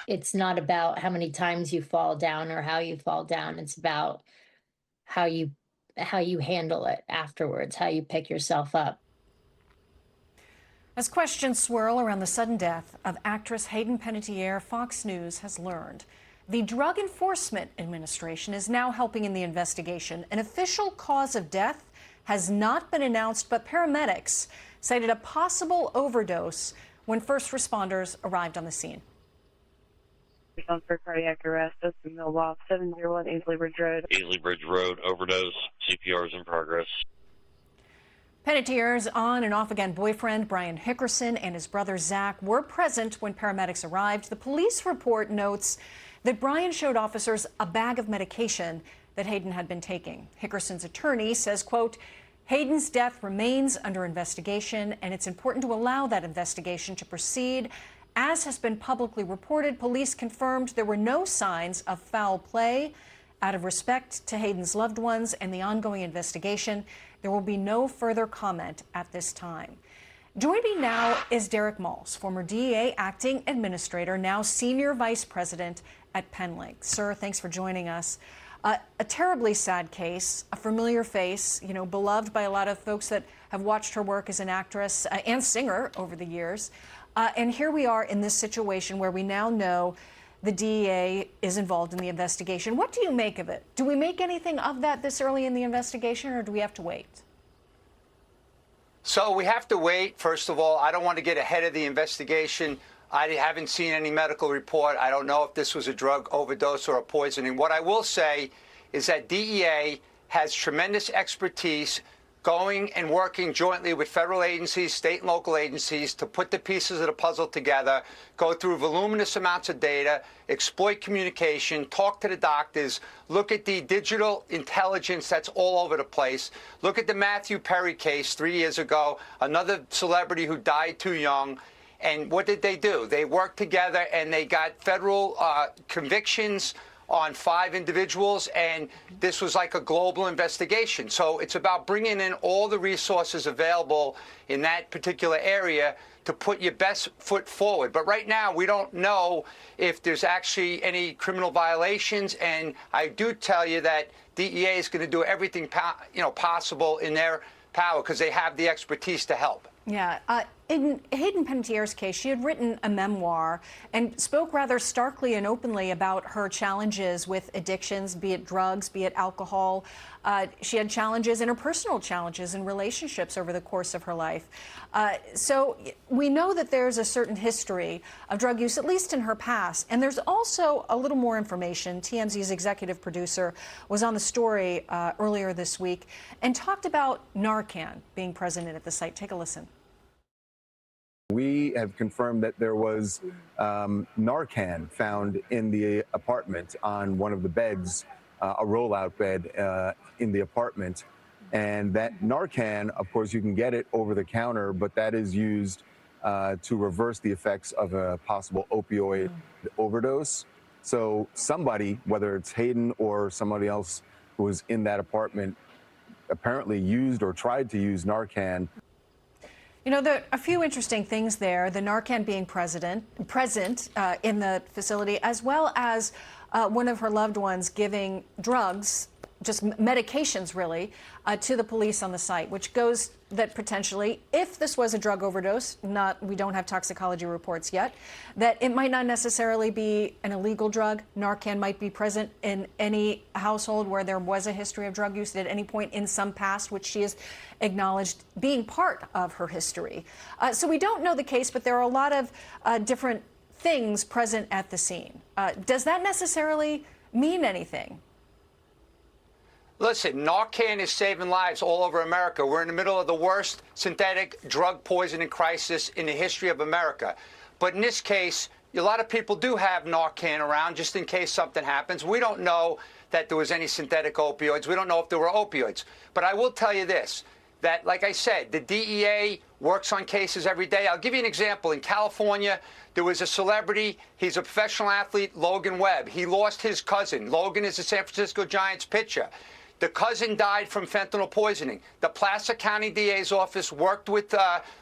it's not about how many times you fall down or how you fall down. It's about how you handle it afterwards, how you pick yourself up. As questions swirl around the sudden death of actress Hayden Panettiere, Fox News has learned the Drug Enforcement Administration is now helping in the investigation. An official cause of death has not been announced, but paramedics cited a possible overdose when first responders arrived on the scene. On for cardiac arrest, that's in Millwall, 701 Aisley Bridge Road. Aisley Bridge Road, overdose, CPR is in progress. Panettiere's on and off again boyfriend, Brian Hickerson, and his brother, Zach, were present when paramedics arrived. The police report notes that Brian showed officers a bag of medication that Hayden had been taking. Hickerson's attorney says, quote, Hayden's death remains under investigation, and it's important to allow that investigation to proceed. As has been publicly reported, police confirmed there were no signs of foul play. Out of respect to Hayden's loved ones and the ongoing investigation, there will be no further comment at this time. Joining me now is Derek Maltz, former DEA acting administrator, now senior vice president at PennLink. Sir, thanks for joining us. A terribly sad case, a familiar face, you know, beloved by a lot of folks that have watched her work as an actress and singer over the years. And here we are in this situation where we now know the DEA is involved in the investigation. What do you make of it? Do we make anything of that this early in the investigation, or do we have to wait? So we have to wait. First of all, I don't want to get ahead of the investigation. I haven't seen any medical report. I don't know if this was a drug overdose or a poisoning. What I will say is that DEA has tremendous expertise going and working jointly with federal agencies, state and local agencies to put the pieces of the puzzle together, go through voluminous amounts of data, exploit communication, talk to the doctors, look at the digital intelligence that's all over the place, look at the Matthew Perry case 3 years ago, another celebrity who died too young. And what did they do? They worked together and they got federal convictions on 5 individuals, and this was like a global investigation. So it's about bringing in all the resources available in that particular area to put your best foot forward. But right now, we don't know if there's actually any criminal violations, and I do tell you that DEA is going to do everything possible in their power because they have the expertise to help. Yeah. In Hayden Panettiere's case, she had written a memoir and spoke rather starkly and openly about her challenges with addictions, be it drugs, be it alcohol. She had challenges and her personal challenges in relationships over the course of her life. So we know that there's a certain history of drug use, at least in her past. And there's also a little more information. TMZ's executive producer was on the story earlier this week and talked about Narcan being present at the site. Take a listen. We have confirmed that there was Narcan found in the apartment on one of the beds, a rollout bed in the apartment. And that Narcan, of course, you can get it over the counter, but that is used to reverse the effects of a possible opioid overdose. So somebody, whether it's Hayden or somebody else who was in that apartment, apparently used or tried to use Narcan. You know, there are a few interesting things there. The Narcan being present in the facility, as well as one of her loved ones giving drugs, just medications really, to the police on the site, which goes that potentially, if this was a drug overdose, we don't have toxicology reports yet, that it might not necessarily be an illegal drug. Narcan might be present in any household where there was a history of drug use at any point in some past, which she has acknowledged being part of her history. So we don't know the case, but there are a lot of different things present at the scene. Does that necessarily mean anything? Listen, Narcan is saving lives all over America. We're in the middle of the worst synthetic drug poisoning crisis in the history of America. But in this case, a lot of people do have Narcan around just in case something happens. We don't know that there was any synthetic opioids. We don't know if there were opioids. But I will tell you this, that, like I said, the DEA works on cases every day. I'll give you an example. In California, there was a celebrity. He's a professional athlete, Logan Webb. He lost his cousin. Logan is a San Francisco Giants pitcher. The cousin died from fentanyl poisoning. The Placer County DA's office worked with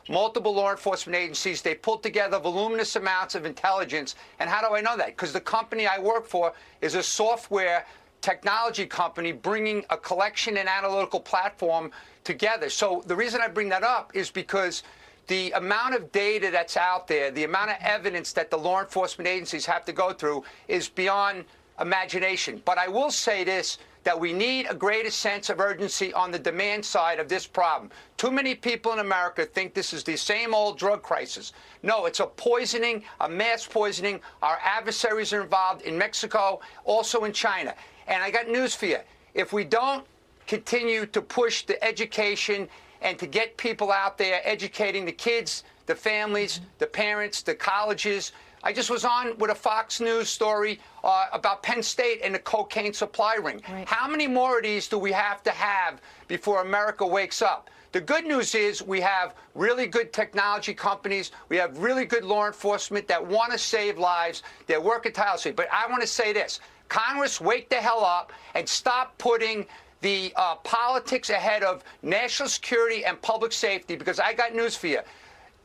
multiple law enforcement agencies. They pulled together voluminous amounts of intelligence. And how do I know that? Because the company I work for is a software technology company bringing a collection and analytical platform together. So the reason I bring that up is because the amount of data that's out there, the amount of evidence that the law enforcement agencies have to go through is beyond imagination. But I will say this, that we need a greater sense of urgency on the demand side of this problem. Too many people in America think this is the same old drug crisis. No, it's a poisoning, a mass poisoning. Our adversaries are involved in Mexico, also in China. And I got news for you. If we don't continue to push the education and to get people out there educating the kids, the families, the parents, the colleges. I just was on with a Fox News story about Penn State and the cocaine supply ring. Right. How many more of these do we have to have before America wakes up? The good news is we have really good technology companies. We have really good law enforcement that want to save lives. They're working tirelessly. But I want to say this. Congress, wake the hell up and stop putting the politics ahead of national security and public safety, because I got news for you.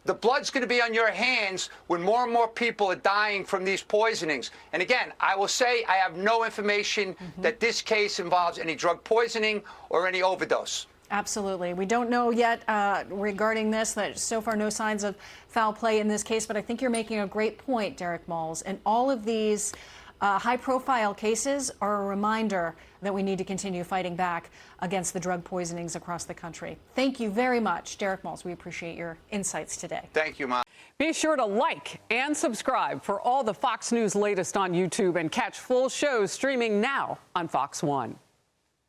The blood's going to be on your hands when more and more people are dying from these poisonings. And again, I will say I have no information that this case involves any drug poisoning or any overdose. Absolutely. We don't know yet regarding this, that so far no signs of foul play in this case, but I think you're making a great point, Derek Maltz. And all of these high-profile cases are a reminder that we need to continue fighting back against the drug poisonings across the country. Thank you very much, Derek Maltz. We appreciate your insights today. Thank you, Mom. Be sure to like and subscribe for all the Fox News latest on YouTube and catch full shows streaming now on Fox One.